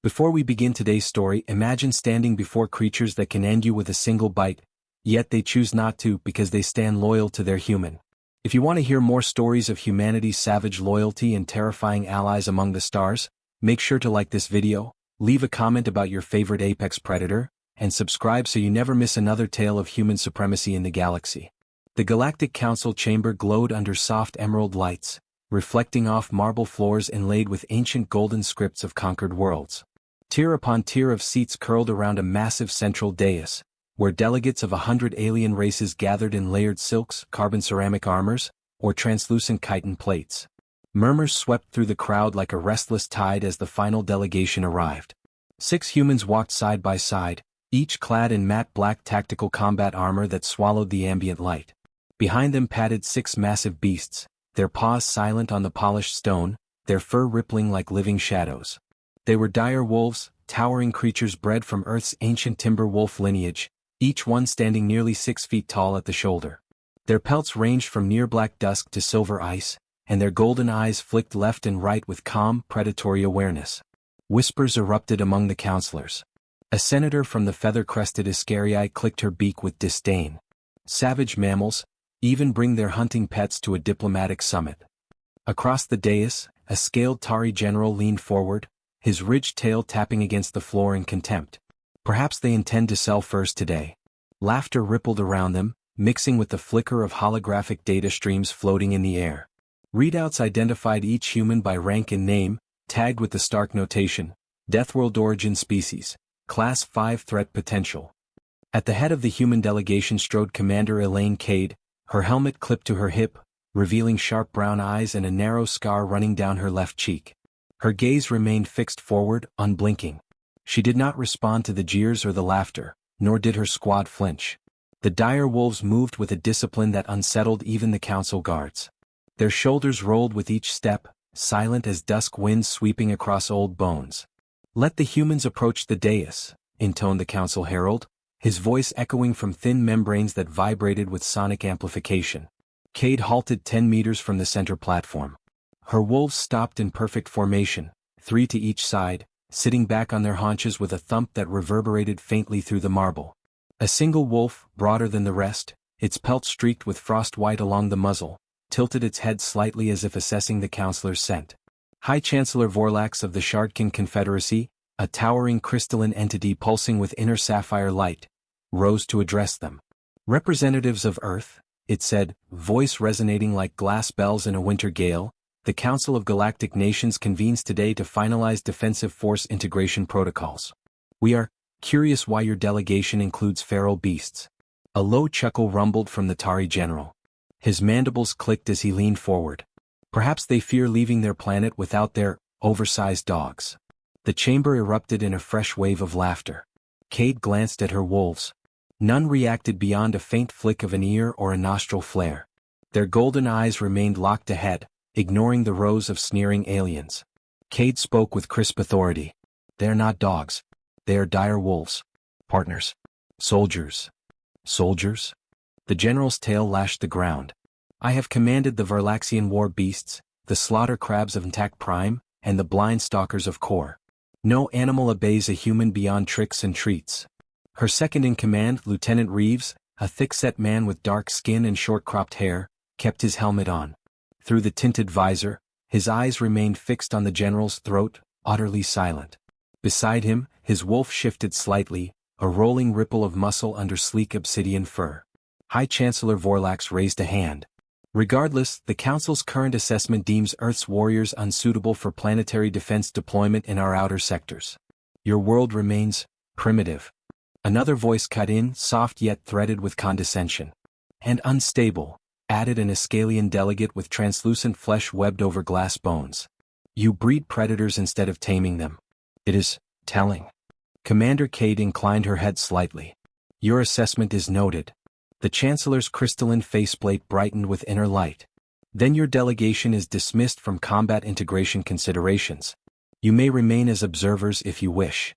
Before we begin today's story, imagine standing before creatures that can end you with a single bite, yet they choose not to because they stand loyal to their human. If you want to hear more stories of humanity's savage loyalty and terrifying allies among the stars, make sure to like this video, leave a comment about your favorite apex predator, and subscribe so you never miss another tale of human supremacy in the galaxy. The Galactic Council chamber glowed under soft emerald lights, reflecting off marble floors inlaid with ancient golden scripts of conquered worlds. Tier upon tier of seats curled around a massive central dais, where delegates of 100 alien races gathered in layered silks, carbon ceramic armors, or translucent chitin plates. Murmurs swept through the crowd like a restless tide as the final delegation arrived. 6 humans walked side by side, each clad in matte black tactical combat armor that swallowed the ambient light. Behind them padded 6 massive beasts, their paws silent on the polished stone, their fur rippling like living shadows. They were dire wolves, towering creatures bred from Earth's ancient timber wolf lineage, each one standing nearly 6 feet tall at the shoulder. Their pelts ranged from near black dusk to silver ice, and their golden eyes flicked left and right with calm, predatory awareness. Whispers erupted among the counselors. A senator from the feather-crested Iscarii clicked her beak with disdain. Savage mammals even bring their hunting pets to a diplomatic summit. Across the dais, a scaled Tari general leaned forward, his ridged tail tapping against the floor in contempt. Perhaps they intend to sell furs today. Laughter rippled around them, mixing with the flicker of holographic data streams floating in the air. Readouts identified each human by rank and name, tagged with the Stark notation, Deathworld origin species, Class 5 threat potential. At the head of the human delegation strode Commander Elaine Cade, her helmet clipped to her hip, revealing sharp brown eyes and a narrow scar running down her left cheek. Her gaze remained fixed forward, unblinking. She did not respond to the jeers or the laughter, nor did her squad flinch. The dire wolves moved with a discipline that unsettled even the council guards. Their shoulders rolled with each step, silent as dusk winds sweeping across old bones. "Let the humans approach the dais," intoned the council herald, his voice echoing from thin membranes that vibrated with sonic amplification. Cade halted 10 meters from the center platform. Her wolves stopped in perfect formation, 3 to each side, sitting back on their haunches with a thump that reverberated faintly through the marble. A single wolf, broader than the rest, its pelt streaked with frost white along the muzzle, tilted its head slightly as if assessing the councilor's scent. High Chancellor Vorlax of the Shardkin Confederacy, a towering crystalline entity pulsing with inner sapphire light, rose to address them. "Representatives of Earth," it said, voice resonating like glass bells in a winter gale, "the Council of Galactic Nations convenes today to finalize defensive force integration protocols. We are curious why your delegation includes feral beasts." A low chuckle rumbled from the Tari general. His mandibles clicked as he leaned forward. "Perhaps they fear leaving their planet without their oversized dogs." The chamber erupted in a fresh wave of laughter. Cade glanced at her wolves. None reacted beyond a faint flick of an ear or a nostril flare. Their golden eyes remained locked ahead, ignoring the rows of sneering aliens. Cade spoke with crisp authority. "They are not dogs. They are dire wolves. Partners. Soldiers." "Soldiers?" The general's tail lashed the ground. "I have commanded the Verlaxian war beasts, the slaughter crabs of Intact Prime, and the blind stalkers of Core. No animal obeys a human beyond tricks and treats." Her second-in-command, Lieutenant Reeves, a thick-set man with dark skin and short-cropped hair, kept his helmet on. Through the tinted visor, his eyes remained fixed on the general's throat, utterly silent. Beside him, his wolf shifted slightly, a rolling ripple of muscle under sleek obsidian fur. High Chancellor Vorlax raised a hand. "Regardless, the Council's current assessment deems Earth's warriors unsuitable for planetary defense deployment in our outer sectors. Your world remains primitive." Another voice cut in, soft yet threaded with condescension. "And unstable," added an Iscalian delegate with translucent flesh webbed over glass bones. "You breed predators instead of taming them. It is telling." Commander Cade inclined her head slightly. "Your assessment is noted." The Chancellor's crystalline faceplate brightened with inner light. "Then your delegation is dismissed from combat integration considerations. You may remain as observers if you wish."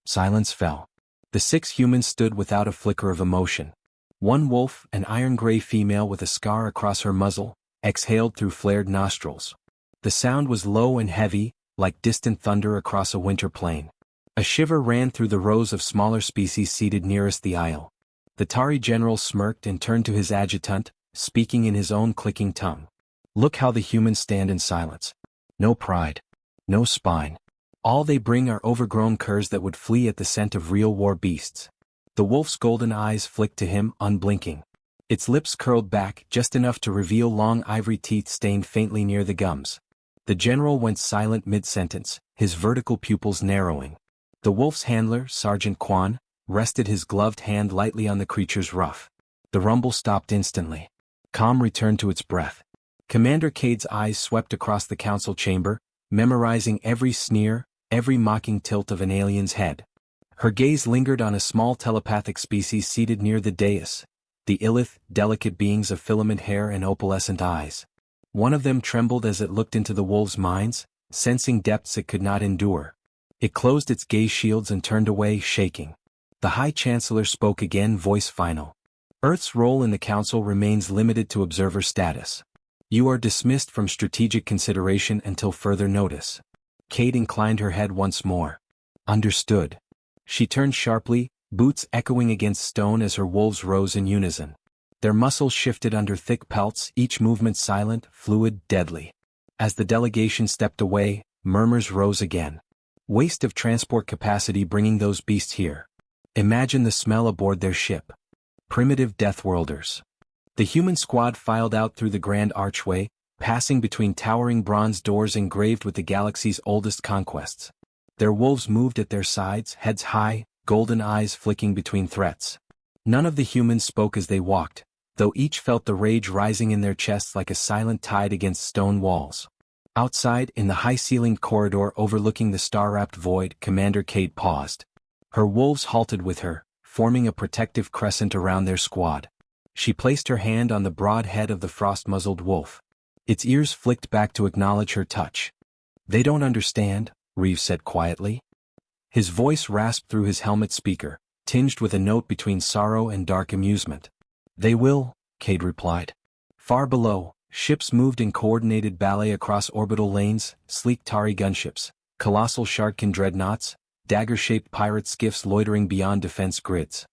Silence fell. The 6 humans stood without a flicker of emotion. One wolf, an iron-gray female with a scar across her muzzle, exhaled through flared nostrils. The sound was low and heavy, like distant thunder across a winter plain. A shiver ran through the rows of smaller species seated nearest the aisle. The Tari general smirked and turned to his adjutant, speaking in his own clicking tongue. Look how the humans stand in silence. No pride. No spine. All they bring are overgrown curs that would flee at the scent of real war beasts. The wolf's golden eyes flicked to him, unblinking. Its lips curled back just enough to reveal long ivory teeth stained faintly near the gums. The general went silent mid-sentence, his vertical pupils narrowing. The wolf's handler, Sergeant Quan, rested his gloved hand lightly on the creature's ruff. The rumble stopped instantly. Calm returned to its breath. Commander Cade's eyes swept across the council chamber, memorizing every sneer, every mocking tilt of an alien's head. Her gaze lingered on a small telepathic species seated near the dais, the illith, delicate beings of filament hair and opalescent eyes. One of them trembled as it looked into the wolves' minds, sensing depths it could not endure. It closed its gaze shields and turned away, shaking. The High Chancellor spoke again, voice final. Earth's role in the Council remains limited to observer status. You are dismissed from strategic consideration until further notice. Kate inclined her head once more. Understood. She turned sharply, boots echoing against stone as her wolves rose in unison. Their muscles shifted under thick pelts, each movement silent, fluid, deadly. As the delegation stepped away, murmurs rose again. Waste of transport capacity bringing those beasts here. Imagine the smell aboard their ship. Primitive deathworlders. The human squad filed out through the grand archway, passing between towering bronze doors engraved with the galaxy's oldest conquests. Their wolves moved at their sides, heads high, golden eyes flicking between threats. None of the humans spoke as they walked, though each felt the rage rising in their chests like a silent tide against stone walls. Outside, in the high-ceilinged corridor overlooking the star-wrapped void, Commander Cade paused. Her wolves halted with her, forming a protective crescent around their squad. She placed her hand on the broad head of the frost-muzzled wolf. Its ears flicked back to acknowledge her touch. They don't understand, Reeves said quietly. His voice rasped through his helmet speaker, tinged with a note between sorrow and dark amusement. They will, Cade replied. Far below, ships moved in coordinated ballet across orbital lanes, sleek Tari gunships, colossal Sharkin dreadnoughts, dagger-shaped pirate skiffs loitering beyond defense grids.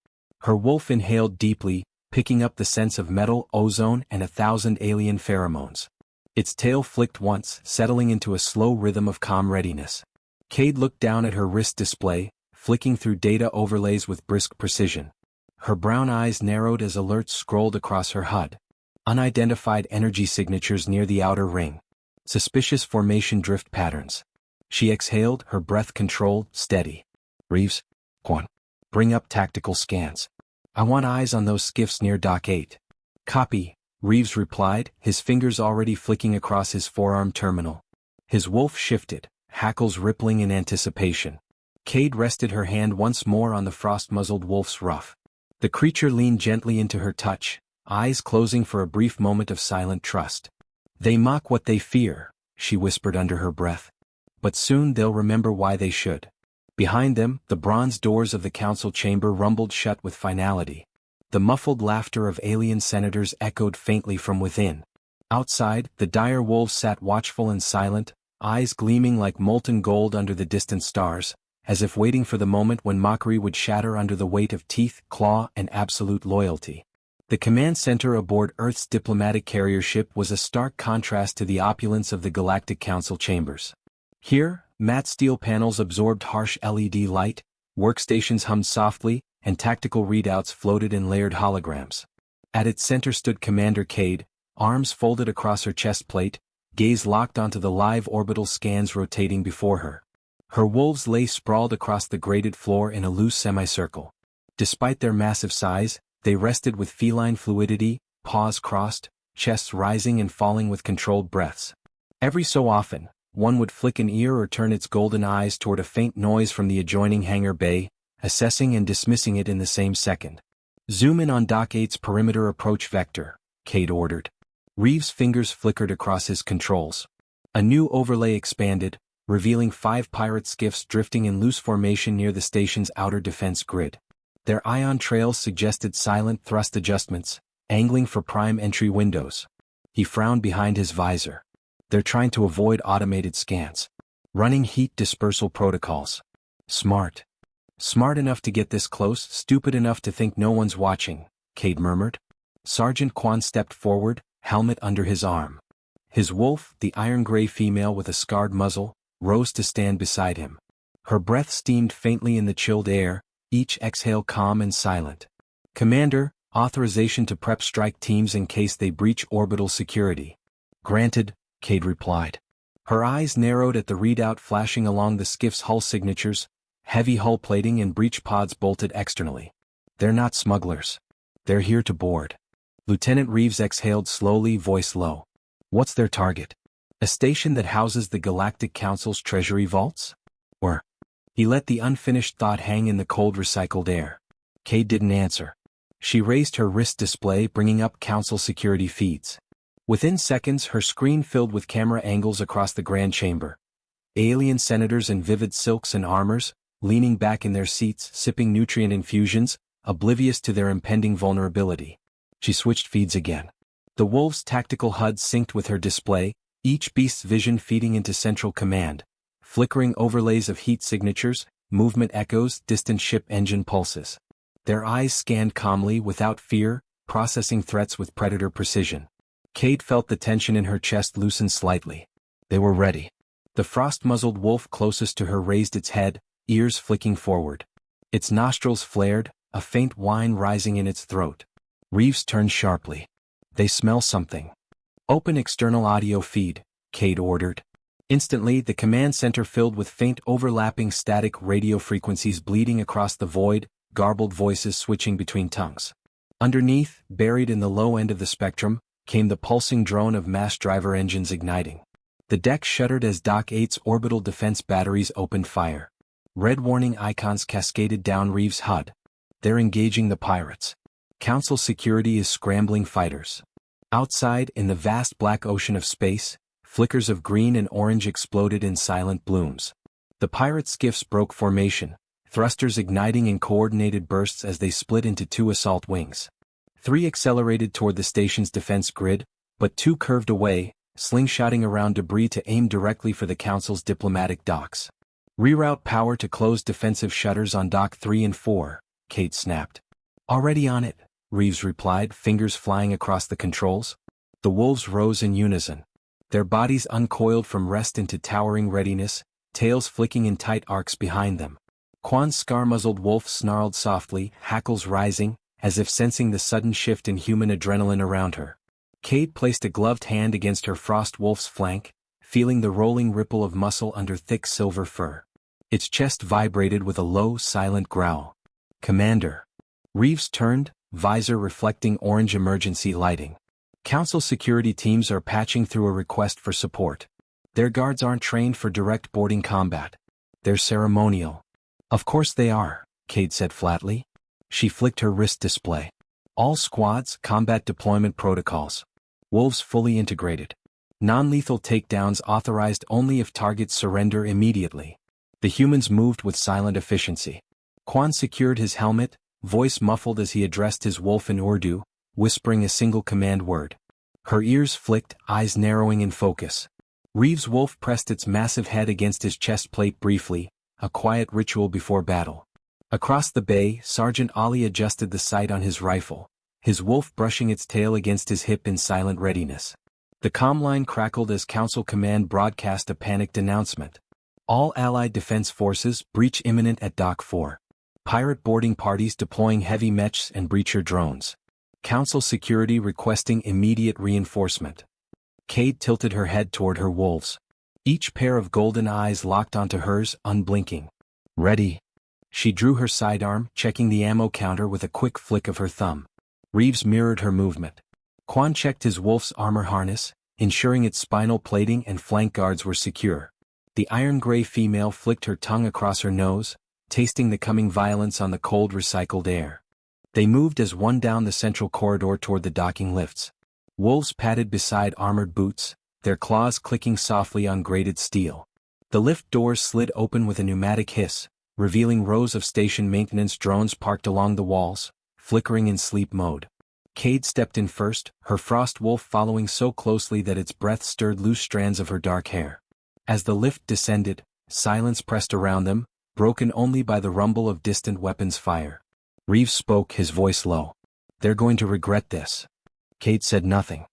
Her wolf inhaled deeply, picking up the scents of metal, ozone, and 1,000 alien pheromones. Its tail flicked once, settling into a slow rhythm of calm readiness. Cade looked down at her wrist display, flicking through data overlays with brisk precision. Her brown eyes narrowed as alerts scrolled across her HUD. Unidentified energy signatures near the outer ring. Suspicious formation drift patterns. She exhaled, her breath controlled, steady. Reeves, Quan, bring up tactical scans. I want eyes on those skiffs near Dock 8. Copy, Reeves replied, his fingers already flicking across his forearm terminal. His wolf shifted, hackles rippling in anticipation. Cade rested her hand once more on the frost-muzzled wolf's ruff. The creature leaned gently into her touch, eyes closing for a brief moment of silent trust. They mock what they fear, she whispered under her breath. But soon they'll remember why they should. Behind them, the bronze doors of the council chamber rumbled shut with finality. The muffled laughter of alien senators echoed faintly from within. Outside, the dire wolves sat watchful and silent, eyes gleaming like molten gold under the distant stars, as if waiting for the moment when mockery would shatter under the weight of teeth, claw, and absolute loyalty. The command center aboard Earth's diplomatic carrier ship was a stark contrast to the opulence of the Galactic Council chambers. Here, matte steel panels absorbed harsh LED light, workstations hummed softly, and tactical readouts floated in layered holograms. At its center stood Commander Cade, arms folded across her chest plate, gaze locked onto the live orbital scans rotating before her. Her wolves lay sprawled across the grated floor in a loose semicircle. Despite their massive size, they rested with feline fluidity, paws crossed, chests rising and falling with controlled breaths. Every so often, one would flick an ear or turn its golden eyes toward a faint noise from the adjoining hangar bay, assessing and dismissing it in the same second. Zoom in on Dock 8's perimeter approach vector, Cade ordered. Reeves' fingers flickered across his controls. A new overlay expanded, revealing 5 pirate skiffs drifting in loose formation near the station's outer defense grid. Their ion trails suggested silent thrust adjustments, angling for prime entry windows. He frowned behind his visor. They're trying to avoid automated scans. Running heat dispersal protocols. Smart. Smart enough to get this close, stupid enough to think no one's watching, Cade murmured. Sergeant Quan stepped forward, helmet under his arm. His wolf, the iron-gray female with a scarred muzzle, rose to stand beside him. Her breath steamed faintly in the chilled air, each exhale calm and silent. Commander, authorization to prep strike teams in case they breach orbital security. Granted, Cade replied. Her eyes narrowed at the readout flashing along the skiff's hull signatures, heavy hull plating and breach pods bolted externally. They're not smugglers. They're here to board. Lieutenant Reeves exhaled slowly, voice low. What's their target? A station that houses the Galactic Council's treasury vaults? Or? He let the unfinished thought hang in the cold recycled air. Cade didn't answer. She raised her wrist display, bringing up Council security feeds. Within seconds, her screen filled with camera angles across the Grand Chamber. Alien senators in vivid silks and armors, leaning back in their seats, sipping nutrient infusions, oblivious to their impending vulnerability. She switched feeds again. The Wolves' tactical HUD synced with her display, each beast's vision feeding into Central Command. Flickering overlays of heat signatures, movement echoes, distant ship engine pulses. Their eyes scanned calmly, without fear, processing threats with predator precision. Cade felt the tension in her chest loosen slightly. They were ready. The frost-muzzled wolf closest to her raised its head, ears flicking forward. Its nostrils flared, a faint whine rising in its throat. Reeves turned sharply. They smell something. Open external audio feed, Cade ordered. Instantly, the command center filled with faint overlapping static radio frequencies bleeding across the void, garbled voices switching between tongues. Underneath, buried in the low end of the spectrum, came the pulsing drone of mass driver engines igniting. The deck shuddered as Dock 8's orbital defense batteries opened fire. Red warning icons cascaded down Reeves' HUD. They're engaging the pirates. Council security is scrambling fighters. Outside, in the vast black ocean of space, flickers of green and orange exploded in silent blooms. The pirate skiffs broke formation, thrusters igniting in coordinated bursts as they split into 2 assault wings. 3 accelerated toward the station's defense grid, but 2 curved away, slingshotting around debris to aim directly for the Council's diplomatic docks. Reroute power to close defensive shutters on Dock 3 and 4, Cade snapped. Already on it, Reeves replied, fingers flying across the controls. The wolves rose in unison. Their bodies uncoiled from rest into towering readiness, tails flicking in tight arcs behind them. Quan's scar-muzzled wolf snarled softly, hackles rising, as if sensing the sudden shift in human adrenaline around her. Cade placed a gloved hand against her frost wolf's flank, feeling the rolling ripple of muscle under thick silver fur. Its chest vibrated with a low, silent growl. Commander. Reeves turned, visor reflecting orange emergency lighting. Council security teams are patching through a request for support. Their guards aren't trained for direct boarding combat. They're ceremonial. Of course they are, Cade said flatly. She flicked her wrist display. All squads, combat deployment protocols. Wolves fully integrated. Non-lethal takedowns authorized only if targets surrender immediately. The humans moved with silent efficiency. Quan secured his helmet, voice muffled as he addressed his wolf in Urdu, whispering a single command word. Her ears flicked, eyes narrowing in focus. Reeves' wolf pressed its massive head against his chest plate briefly, a quiet ritual before battle. Across the bay, Sergeant Ali adjusted the sight on his rifle, his wolf brushing its tail against his hip in silent readiness. The comm line crackled as Council Command broadcast a panicked announcement. All Allied defense forces, breach imminent at Dock 4. Pirate boarding parties deploying heavy mechs and breacher drones. Council security requesting immediate reinforcement. Cade tilted her head toward her wolves. Each pair of golden eyes locked onto hers, unblinking. Ready. She drew her sidearm, checking the ammo counter with a quick flick of her thumb. Reeves mirrored her movement. Quan checked his wolf's armor harness, ensuring its spinal plating and flank guards were secure. The iron-gray female flicked her tongue across her nose, tasting the coming violence on the cold recycled air. They moved as one down the central corridor toward the docking lifts. Wolves padded beside armored boots, their claws clicking softly on grated steel. The lift doors slid open with a pneumatic hiss, revealing rows of station maintenance drones parked along the walls, flickering in sleep mode. Cade stepped in first, her frost wolf following so closely that its breath stirred loose strands of her dark hair. As the lift descended, silence pressed around them, broken only by the rumble of distant weapons fire. Reeves spoke, his voice low. "They're going to regret this." Kate said nothing.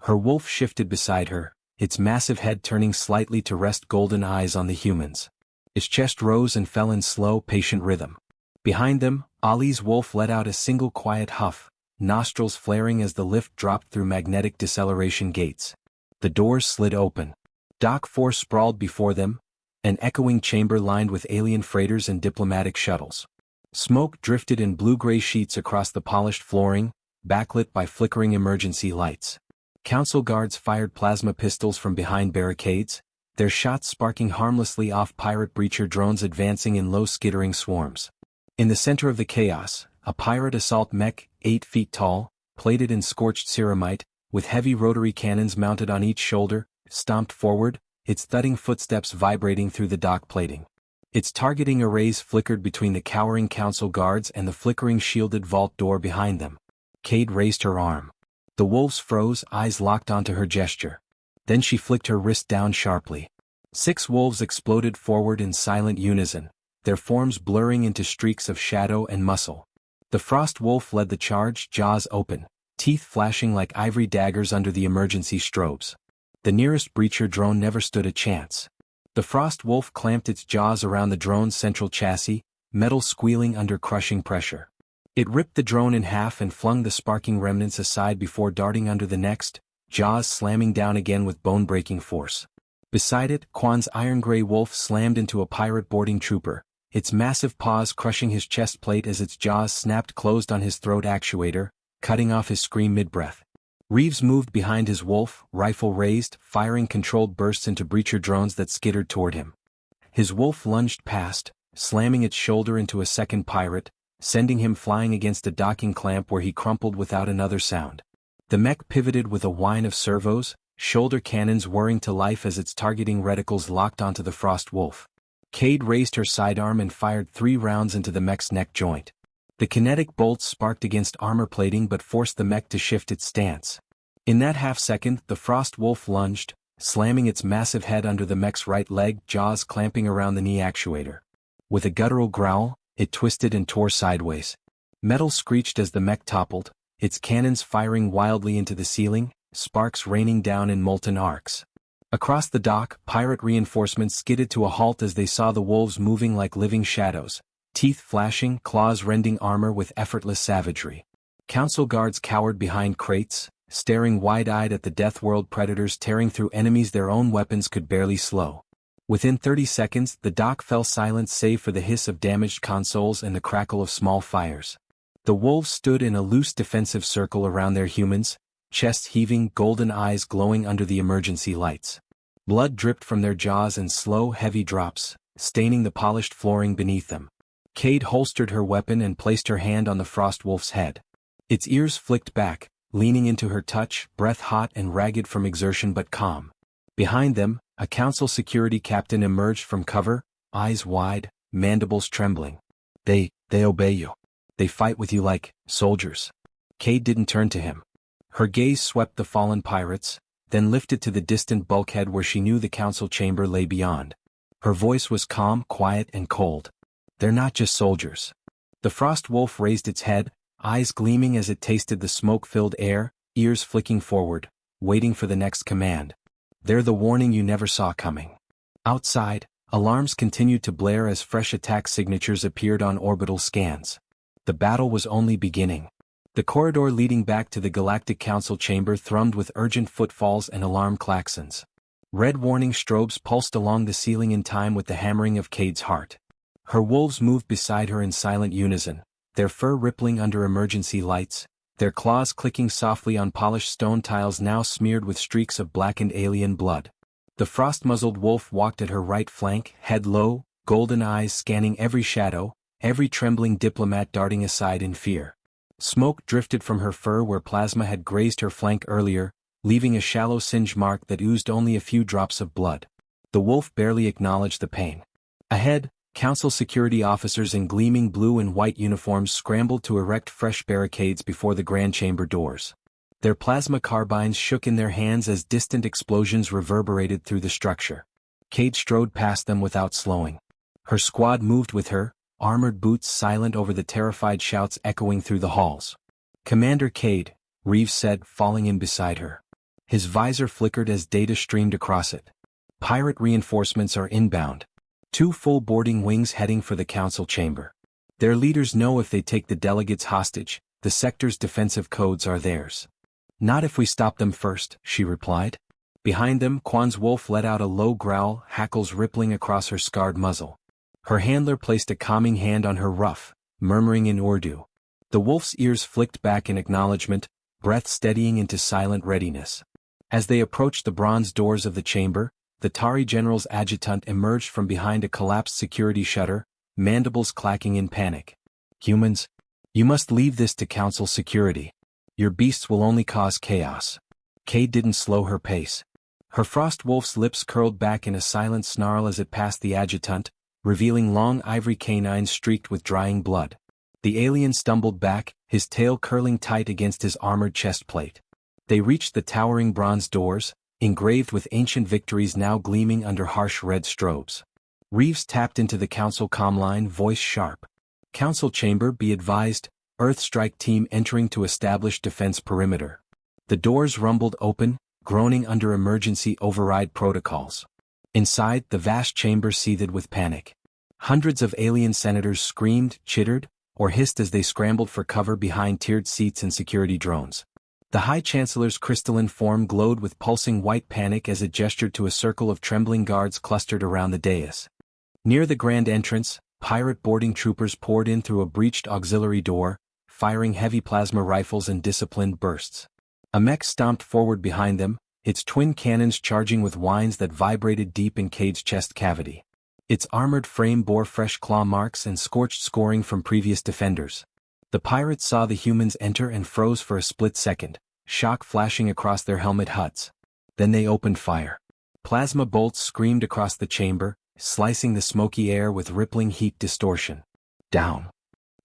Her wolf shifted beside her, its massive head turning slightly to rest golden eyes on the humans. Its chest rose and fell in slow, patient rhythm. Behind them, Ali's wolf let out a single quiet huff, nostrils flaring as the lift dropped through magnetic deceleration gates. The doors slid open. Dock 4 sprawled before them, an echoing chamber lined with alien freighters and diplomatic shuttles. Smoke drifted in blue-gray sheets across the polished flooring, backlit by flickering emergency lights. Council guards fired plasma pistols from behind barricades, their shots sparking harmlessly off pirate breacher drones advancing in low skittering swarms. In the center of the chaos, a pirate assault mech, 8 feet tall, plated in scorched ceramite, with heavy rotary cannons mounted on each shoulder, stomped forward, its thudding footsteps vibrating through the dock plating. Its targeting arrays flickered between the cowering council guards and the flickering shielded vault door behind them. Cade raised her arm. The wolves froze, eyes locked onto her gesture. Then she flicked her wrist down sharply. 6 wolves exploded forward in silent unison, their forms blurring into streaks of shadow and muscle. The frost wolf led the charge, jaws open, teeth flashing like ivory daggers under the emergency strobes. The nearest breacher drone never stood a chance. The frost wolf clamped its jaws around the drone's central chassis, metal squealing under crushing pressure. It ripped the drone in half and flung the sparking remnants aside before darting under the next, jaws slamming down again with bone-breaking force. Beside it, Quan's iron-gray wolf slammed into a pirate boarding trooper, its massive paws crushing his chest plate as its jaws snapped closed on his throat actuator, cutting off his scream mid-breath. Reeves moved behind his wolf, rifle raised, firing controlled bursts into breacher drones that skittered toward him. His wolf lunged past, slamming its shoulder into a second pirate, sending him flying against a docking clamp where he crumpled without another sound. The mech pivoted with a whine of servos, shoulder cannons whirring to life as its targeting reticles locked onto the frost wolf. Cade raised her sidearm and fired 3 rounds into the mech's neck joint. The kinetic bolts sparked against armor plating but forced the mech to shift its stance. In that half-second, the frost wolf lunged, slamming its massive head under the mech's right leg, jaws clamping around the knee actuator. With a guttural growl, it twisted and tore sideways. Metal screeched as the mech toppled, its cannons firing wildly into the ceiling, sparks raining down in molten arcs. Across the dock, pirate reinforcements skidded to a halt as they saw the wolves moving like living shadows, teeth flashing, claws rending armor with effortless savagery. Council guards cowered behind crates, staring wide-eyed at the Death World predators tearing through enemies their own weapons could barely slow. Within 30 seconds, the dock fell silent save for the hiss of damaged consoles and the crackle of small fires. The wolves stood in a loose defensive circle around their humans, chests heaving, golden eyes glowing under the emergency lights. Blood dripped from their jaws in slow, heavy drops, staining the polished flooring beneath them. Cade holstered her weapon and placed her hand on the frost wolf's head. Its ears flicked back, leaning into her touch, breath hot and ragged from exertion but calm. Behind them, a council security captain emerged from cover, eyes wide, mandibles trembling. They obey you. They fight with you like soldiers. Cade didn't turn to him. Her gaze swept the fallen pirates, then lifted to the distant bulkhead where she knew the council chamber lay beyond. Her voice was calm, quiet and cold. They're not just soldiers. The frost wolf raised its head, eyes gleaming as it tasted the smoke-filled air, ears flicking forward, waiting for the next command. They're the warning you never saw coming. Outside, alarms continued to blare as fresh attack signatures appeared on orbital scans. The battle was only beginning. The corridor leading back to the Galactic Council chamber thrummed with urgent footfalls and alarm klaxons. Red warning strobes pulsed along the ceiling in time with the hammering of Cade's heart. Her wolves moved beside her in silent unison, their fur rippling under emergency lights, their claws clicking softly on polished stone tiles now smeared with streaks of blackened alien blood. The frost-muzzled wolf walked at her right flank, head low, golden eyes scanning every shadow, every trembling diplomat darting aside in fear. Smoke drifted from her fur where plasma had grazed her flank earlier, leaving a shallow singe mark that oozed only a few drops of blood. The wolf barely acknowledged the pain. Ahead, council security officers in gleaming blue and white uniforms scrambled to erect fresh barricades before the grand chamber doors. Their plasma carbines shook in their hands as distant explosions reverberated through the structure. Cade strode past them without slowing. Her squad moved with her, armored boots silent over the terrified shouts echoing through the halls. "Commander Cade," Reeves said, falling in beside her. His visor flickered as data streamed across it. "Pirate reinforcements are inbound. 2 full boarding wings heading for the council chamber. Their leaders know if they take the delegates hostage, the sector's defensive codes are theirs." "Not if we stop them first," she replied. Behind them, Quan's wolf let out a low growl, hackles rippling across her scarred muzzle. Her handler placed a calming hand on her ruff, murmuring in Urdu. The wolf's ears flicked back in acknowledgement, breath steadying into silent readiness. As they approached the bronze doors of the chamber, the Tari general's adjutant emerged from behind a collapsed security shutter, mandibles clacking in panic. "Humans, you must leave this to council security. Your beasts will only cause chaos." Cade didn't slow her pace. Her frost wolf's lips curled back in a silent snarl as it passed the adjutant, revealing long ivory canines streaked with drying blood. The alien stumbled back, his tail curling tight against his armored chest plate. They reached the towering bronze doors, engraved with ancient victories now gleaming under harsh red strobes. Reeves tapped into the council comm-line, voice sharp. "Council chamber, be advised, Earth strike team entering to establish defense perimeter." The doors rumbled open, groaning under emergency override protocols. Inside, the vast chamber seethed with panic. Hundreds of alien senators screamed, chittered, or hissed as they scrambled for cover behind tiered seats and security drones. The High Chancellor's crystalline form glowed with pulsing white panic as it gestured to a circle of trembling guards clustered around the dais. Near the grand entrance, pirate boarding troopers poured in through a breached auxiliary door, firing heavy plasma rifles in disciplined bursts. A mech stomped forward behind them, its twin cannons charging with whines that vibrated deep in Cade's chest cavity. Its armored frame bore fresh claw marks and scorched scoring from previous defenders. The pirates saw the humans enter and froze for a split second, shock flashing across their helmet hutts. Then they opened fire. Plasma bolts screamed across the chamber, slicing the smoky air with rippling heat distortion. "Down!"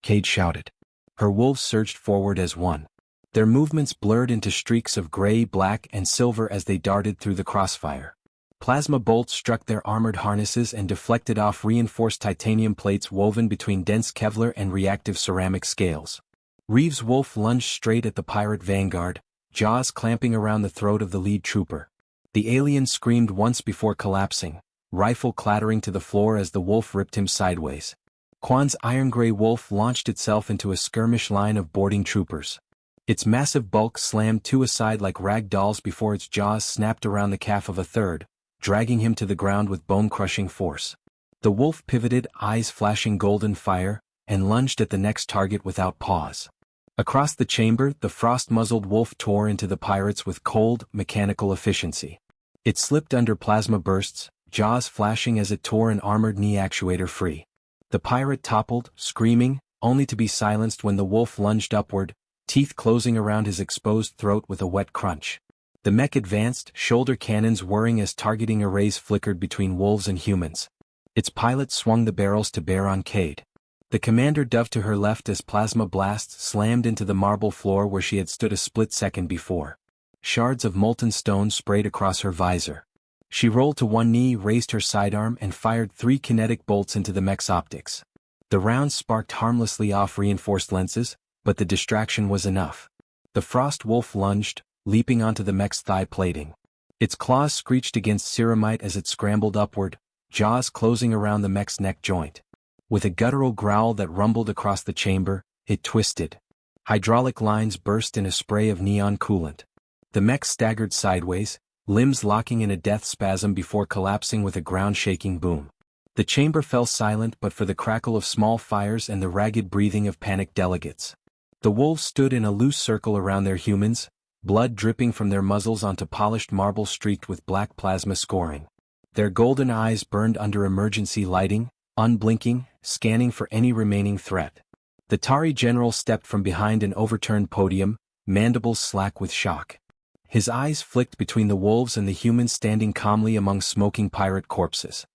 Cade shouted. Her wolves surged forward as one. Their movements blurred into streaks of gray, black, and silver as they darted through the crossfire. Plasma bolts struck their armored harnesses and deflected off reinforced titanium plates woven between dense Kevlar and reactive ceramic scales. Reeves' wolf lunged straight at the pirate vanguard, jaws clamping around the throat of the lead trooper. The alien screamed once before collapsing, rifle clattering to the floor as the wolf ripped him sideways. Quan's iron-gray wolf launched itself into a skirmish line of boarding troopers. Its massive bulk slammed 2 aside like rag dolls before its jaws snapped around the calf of a third, dragging him to the ground with bone-crushing force. The wolf pivoted, eyes flashing golden fire, and lunged at the next target without pause. Across the chamber, the frost-muzzled wolf tore into the pirates with cold, mechanical efficiency. It slipped under plasma bursts, jaws flashing as it tore an armored knee actuator free. The pirate toppled, screaming, only to be silenced when the wolf lunged upward, teeth closing around his exposed throat with a wet crunch. The mech advanced, shoulder cannons whirring as targeting arrays flickered between wolves and humans. Its pilot swung the barrels to bear on Cade. The commander dove to her left as plasma blasts slammed into the marble floor where she had stood a split second before. Shards of molten stone sprayed across her visor. She rolled to one knee, raised her sidearm, and fired 3 kinetic bolts into the mech's optics. The rounds sparked harmlessly off reinforced lenses, but the distraction was enough. The frost wolf lunged, leaping onto the mech's thigh plating. Its claws screeched against ceramite as it scrambled upward, jaws closing around the mech's neck joint. With a guttural growl that rumbled across the chamber, it twisted. Hydraulic lines burst in a spray of neon coolant. The mech staggered sideways, limbs locking in a death spasm before collapsing with a ground-shaking boom. The chamber fell silent but for the crackle of small fires and the ragged breathing of panicked delegates. The wolves stood in a loose circle around their humans, blood dripping from their muzzles onto polished marble streaked with black plasma scoring. Their golden eyes burned under emergency lighting, unblinking, scanning for any remaining threat. The Tari general stepped from behind an overturned podium, mandibles slack with shock. His eyes flicked between the wolves and the humans standing calmly among smoking pirate corpses.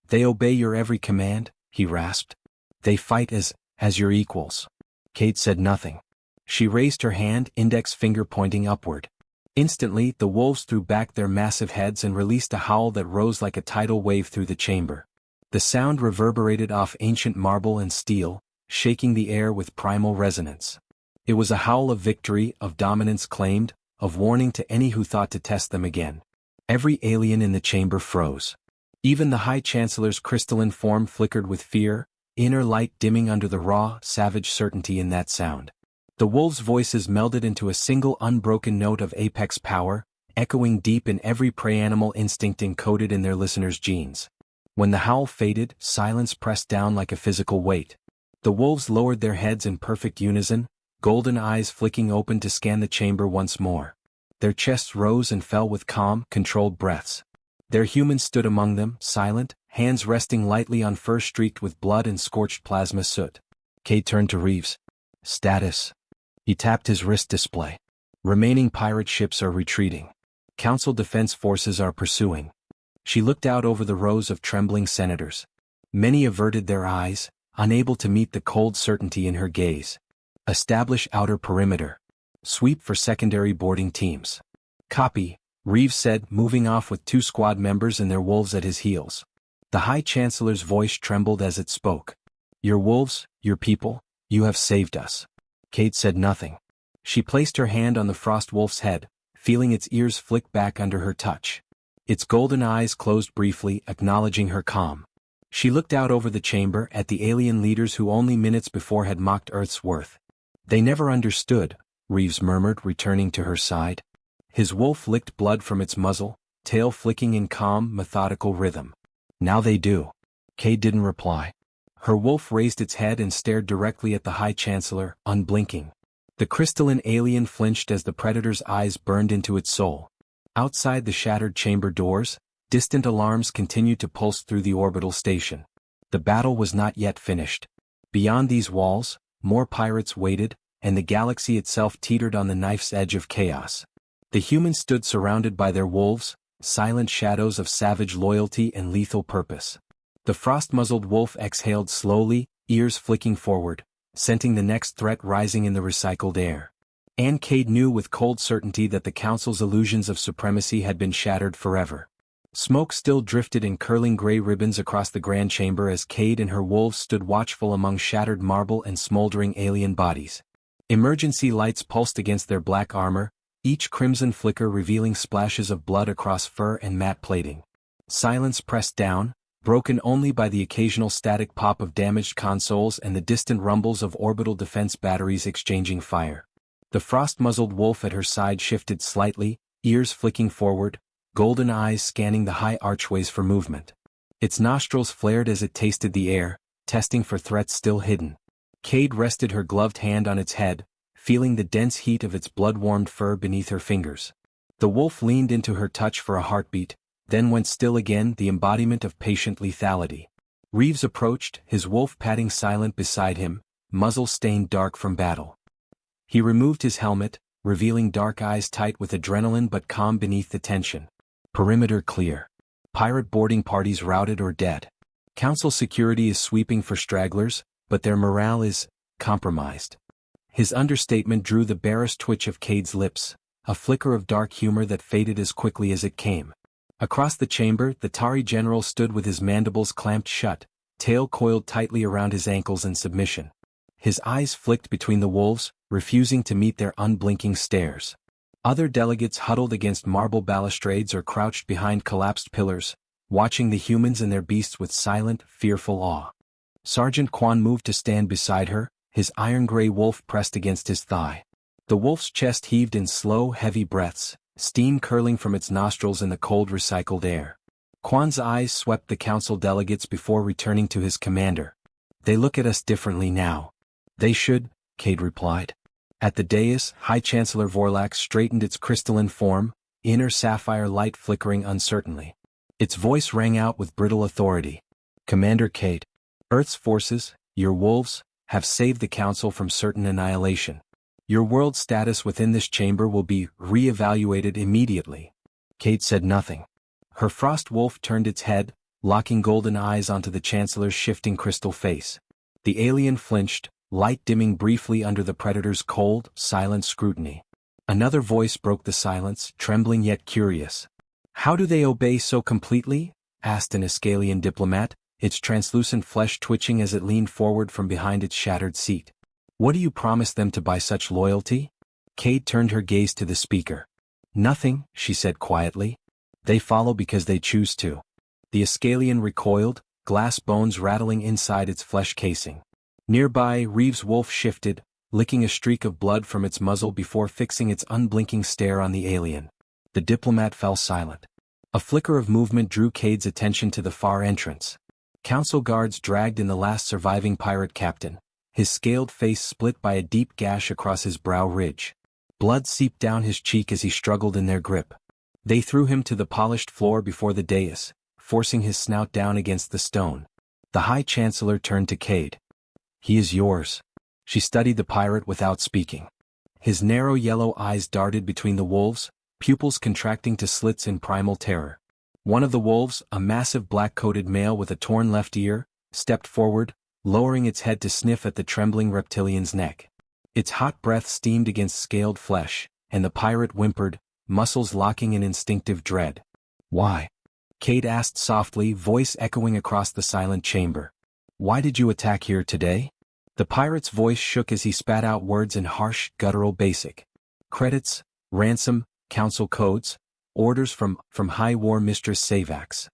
"They obey your every command," he rasped. "They fight as your equals." Cade said nothing. She raised her hand, index finger pointing upward. Instantly, the wolves threw back their massive heads and released a howl that rose like a tidal wave through the chamber. The sound reverberated off ancient marble and steel, shaking the air with primal resonance. It was a howl of victory, of dominance claimed, of warning to any who thought to test them again. Every alien in the chamber froze. Even the High Chancellor's crystalline form flickered with fear, inner light dimming under the raw, savage certainty in that sound. The wolves' voices melded into a single unbroken note of apex power, echoing deep in every prey animal instinct encoded in their listeners' genes. When the howl faded, silence pressed down like a physical weight. The wolves lowered their heads in perfect unison, golden eyes flicking open to scan the chamber once more. Their chests rose and fell with calm, controlled breaths. Their humans stood among them, silent, hands resting lightly on fur streaked with blood and scorched plasma soot. Cade turned to Reeves. Status. He tapped his wrist display. Remaining pirate ships are retreating. Council defense forces are pursuing. She looked out over the rows of trembling senators. Many averted their eyes, unable to meet the cold certainty in her gaze. Establish outer perimeter. Sweep for secondary boarding teams. Copy, Reeves said, moving off with 2 squad members and their wolves at his heels. The High Chancellor's voice trembled as it spoke. Your wolves, your people, you have saved us. Cade said nothing. She placed her hand on the frost wolf's head, feeling its ears flick back under her touch. Its golden eyes closed briefly, acknowledging her calm. She looked out over the chamber at the alien leaders who only minutes before had mocked Earth's worth. They never understood, Reeves murmured, returning to her side. His wolf licked blood from its muzzle, tail flicking in calm, methodical rhythm. Now they do. Cade didn't reply. Her wolf raised its head and stared directly at the High Chancellor, unblinking. The crystalline alien flinched as the predator's eyes burned into its soul. Outside the shattered chamber doors, distant alarms continued to pulse through the orbital station. The battle was not yet finished. Beyond these walls, more pirates waited, and the galaxy itself teetered on the knife's edge of chaos. The humans stood surrounded by their wolves, silent shadows of savage loyalty and lethal purpose. The frost-muzzled wolf exhaled slowly, ears flicking forward, scenting the next threat rising in the recycled air. And Cade knew with cold certainty that the Council's illusions of supremacy had been shattered forever. Smoke still drifted in curling gray ribbons across the grand chamber as Cade and her wolves stood watchful among shattered marble and smoldering alien bodies. Emergency lights pulsed against their black armor, each crimson flicker revealing splashes of blood across fur and matte plating. Silence pressed down, broken only by the occasional static pop of damaged consoles and the distant rumbles of orbital defense batteries exchanging fire. The frost-muzzled wolf at her side shifted slightly, ears flicking forward, golden eyes scanning the high archways for movement. Its nostrils flared as it tasted the air, testing for threats still hidden. Cade rested her gloved hand on its head, feeling the dense heat of its blood-warmed fur beneath her fingers. The wolf leaned into her touch for a heartbeat, then went still again, the embodiment of patient lethality. Reeves approached, his wolf padding silent beside him, muzzle stained dark from battle. He removed his helmet, revealing dark eyes tight with adrenaline but calm beneath the tension. Perimeter clear. Pirate boarding parties routed or dead. Council security is sweeping for stragglers, but their morale is compromised. His understatement drew the barest twitch of Cade's lips, a flicker of dark humor that faded as quickly as it came. Across the chamber, the Tari general stood with his mandibles clamped shut, tail coiled tightly around his ankles in submission. His eyes flicked between the wolves, refusing to meet their unblinking stares. Other delegates huddled against marble balustrades or crouched behind collapsed pillars, watching the humans and their beasts with silent, fearful awe. Sergeant Quan moved to stand beside her, his iron-gray wolf pressed against his thigh. The wolf's chest heaved in slow, heavy breaths, steam curling from its nostrils in the cold recycled air. Quan's eyes swept the council delegates before returning to his commander. They look at us differently now. They should, Cade replied. At the dais, High Chancellor Vorlax straightened its crystalline form, inner sapphire light flickering uncertainly. Its voice rang out with brittle authority. Commander Cade, Earth's forces, your wolves, have saved the Council from certain annihilation. Your world status within this chamber will be re-evaluated immediately. Cade said nothing. Her frost wolf turned its head, locking golden eyes onto the Chancellor's shifting crystal face. The alien flinched, light dimming briefly under the Predator's cold, silent scrutiny. Another voice broke the silence, trembling yet curious. How do they obey so completely? Asked an Escalian diplomat, its translucent flesh twitching as it leaned forward from behind its shattered seat. "What do you promise them to by such loyalty?" Cade turned her gaze to the speaker. "Nothing," she said quietly. "They follow because they choose to." The Ascalian recoiled, glass bones rattling inside its flesh casing. Nearby, Reeves' wolf shifted, licking a streak of blood from its muzzle before fixing its unblinking stare on the alien. The diplomat fell silent. A flicker of movement drew Cade's attention to the far entrance. Council guards dragged in the last surviving pirate captain, his scaled face split by a deep gash across his brow ridge. Blood seeped down his cheek as he struggled in their grip. They threw him to the polished floor before the dais, forcing his snout down against the stone. The High Chancellor turned to Cade. "He is yours." She studied the pirate without speaking. His narrow yellow eyes darted between the wolves, pupils contracting to slits in primal terror. One of the wolves, a massive black-coated male with a torn left ear, stepped forward, lowering its head to sniff at the trembling reptilian's neck. Its hot breath steamed against scaled flesh, and the pirate whimpered, muscles locking in instinctive dread. "Why?" Cade asked softly, voice echoing across the silent chamber. "Why did you attack here today?" The pirate's voice shook as he spat out words in harsh, guttural basic. "Credits, ransom, council codes, orders from High War Mistress Savax."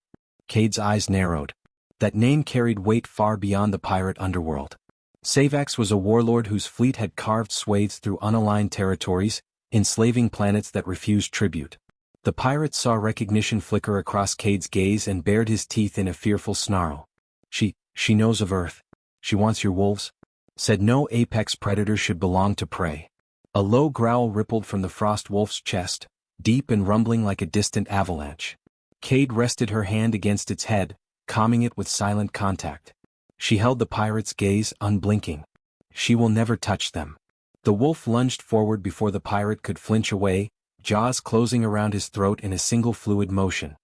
Cade's eyes narrowed. That name carried weight far beyond the pirate underworld. Savax was a warlord whose fleet had carved swathes through unaligned territories, enslaving planets that refused tribute. The pirate saw recognition flicker across Cade's gaze and bared his teeth in a fearful snarl. She knows of Earth. She wants your wolves. Said no apex predator should belong to prey." A low growl rippled from the frost wolf's chest, deep and rumbling like a distant avalanche. Cade rested her hand against its head, calming it with silent contact. She held the pirate's gaze unblinking. "She will never touch them." The wolf lunged forward before the pirate could flinch away, jaws closing around his throat in a single fluid motion.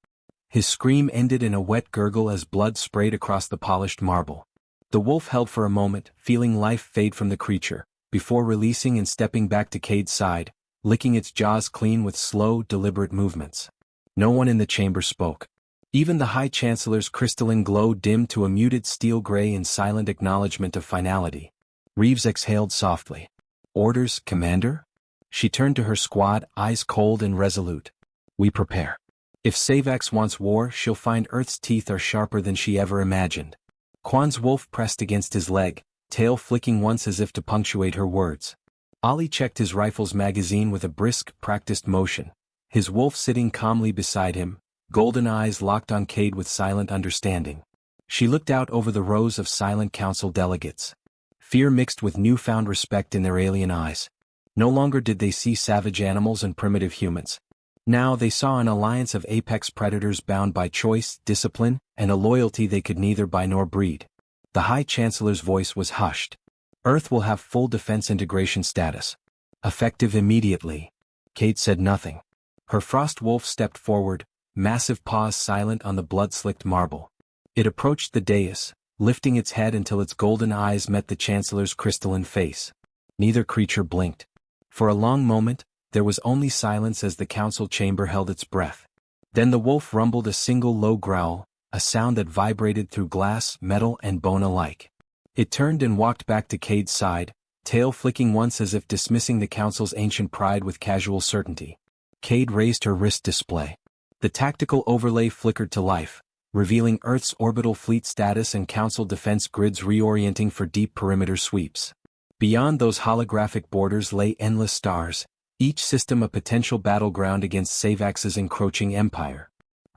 His scream ended in a wet gurgle as blood sprayed across the polished marble. The wolf held for a moment, feeling life fade from the creature, before releasing and stepping back to Cade's side, licking its jaws clean with slow, deliberate movements. No one in the chamber spoke. Even the High Chancellor's crystalline glow dimmed to a muted steel gray in silent acknowledgement of finality. Reeves exhaled softly. "Orders, Commander?" She turned to her squad, eyes cold and resolute. "We prepare. If Savax wants war, she'll find Earth's teeth are sharper than she ever imagined." Quan's wolf pressed against his leg, tail flicking once as if to punctuate her words. Ollie checked his rifle's magazine with a brisk, practiced motion, his wolf sitting calmly beside him, golden eyes locked on Cade with silent understanding. She looked out over the rows of silent council delegates. Fear mixed with newfound respect in their alien eyes. No longer did they see savage animals and primitive humans. Now they saw an alliance of apex predators bound by choice, discipline, and a loyalty they could neither buy nor breed. The High Chancellor's voice was hushed. "Earth will have full defense integration status. Effective immediately." Cade said nothing. Her frost wolf stepped forward, massive paws silent on the blood-slicked marble. It approached the dais, lifting its head until its golden eyes met the Chancellor's crystalline face. Neither creature blinked. For a long moment, there was only silence as the council chamber held its breath. Then the wolf rumbled a single low growl, a sound that vibrated through glass, metal, and bone alike. It turned and walked back to Cade's side, tail flicking once as if dismissing the council's ancient pride with casual certainty. Cade raised her wrist display. The tactical overlay flickered to life, revealing Earth's orbital fleet status and council defense grids reorienting for deep perimeter sweeps. Beyond those holographic borders lay endless stars, each system a potential battleground against Savax's encroaching empire.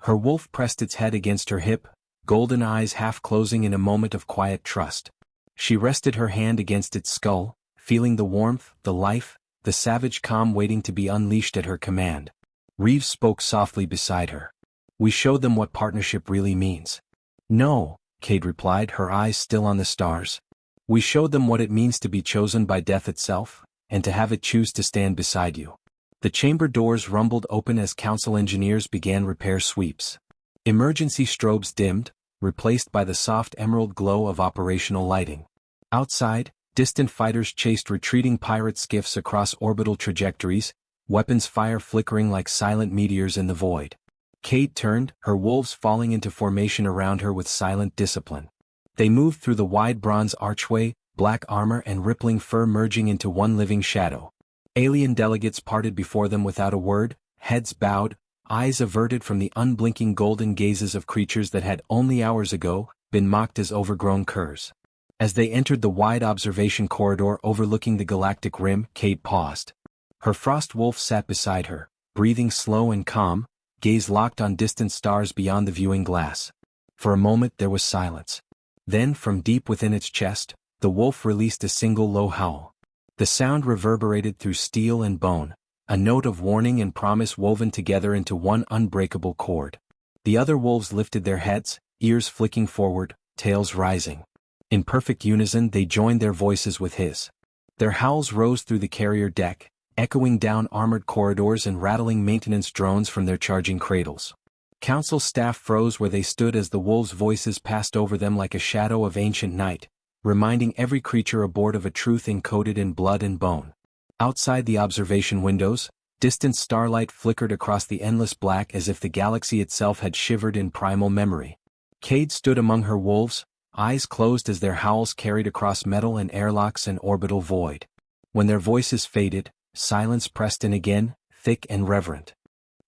Her wolf pressed its head against her hip, golden eyes half closing in a moment of quiet trust. She rested her hand against its skull, feeling the warmth, the life, the savage calm waiting to be unleashed at her command. Reeves spoke softly beside her. "We showed them what partnership really means." "No," Cade replied, her eyes still on the stars. "We showed them what it means to be chosen by death itself, and to have it choose to stand beside you." The chamber doors rumbled open as council engineers began repair sweeps. Emergency strobes dimmed, replaced by the soft emerald glow of operational lighting. Outside, distant fighters chased retreating pirate skiffs across orbital trajectories, weapons fire flickering like silent meteors in the void. Cade turned, her wolves falling into formation around her with silent discipline. They moved through the wide bronze archway, black armor and rippling fur merging into one living shadow. Alien delegates parted before them without a word, heads bowed, eyes averted from the unblinking golden gazes of creatures that had only hours ago been mocked as overgrown curs. As they entered the wide observation corridor overlooking the galactic rim, Cade paused. Her frost wolf sat beside her, breathing slow and calm, gaze locked on distant stars beyond the viewing glass. For a moment there was silence. Then, from deep within its chest, the wolf released a single low howl. The sound reverberated through steel and bone, a note of warning and promise woven together into one unbreakable chord. The other wolves lifted their heads, ears flicking forward, tails rising. In perfect unison they joined their voices with his. Their howls rose through the carrier deck, echoing down armored corridors and rattling maintenance drones from their charging cradles. Council staff froze where they stood as the wolves' voices passed over them like a shadow of ancient night, reminding every creature aboard of a truth encoded in blood and bone. Outside the observation windows, distant starlight flickered across the endless black as if the galaxy itself had shivered in primal memory. Cade stood among her wolves, eyes closed as their howls carried across metal and airlocks and orbital void. When their voices faded, silence pressed in again, thick and reverent.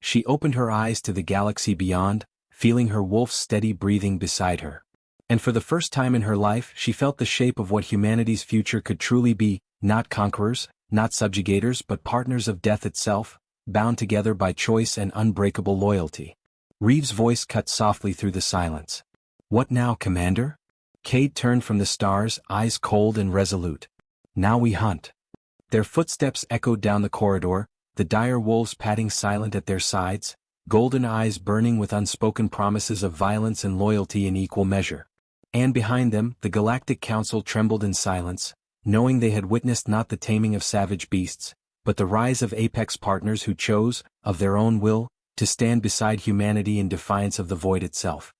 She opened her eyes to the galaxy beyond, feeling her wolf's steady breathing beside her. And for the first time in her life she felt the shape of what humanity's future could truly be, not conquerors, not subjugators but partners of death itself, bound together by choice and unbreakable loyalty. Reeves' voice cut softly through the silence. "What now, Commander?" Cade turned from the stars, eyes cold and resolute. "Now we hunt." Their footsteps echoed down the corridor, the dire wolves padding silent at their sides, golden eyes burning with unspoken promises of violence and loyalty in equal measure. And behind them, the Galactic Council trembled in silence, knowing they had witnessed not the taming of savage beasts, but the rise of apex partners who chose, of their own will, to stand beside humanity in defiance of the void itself.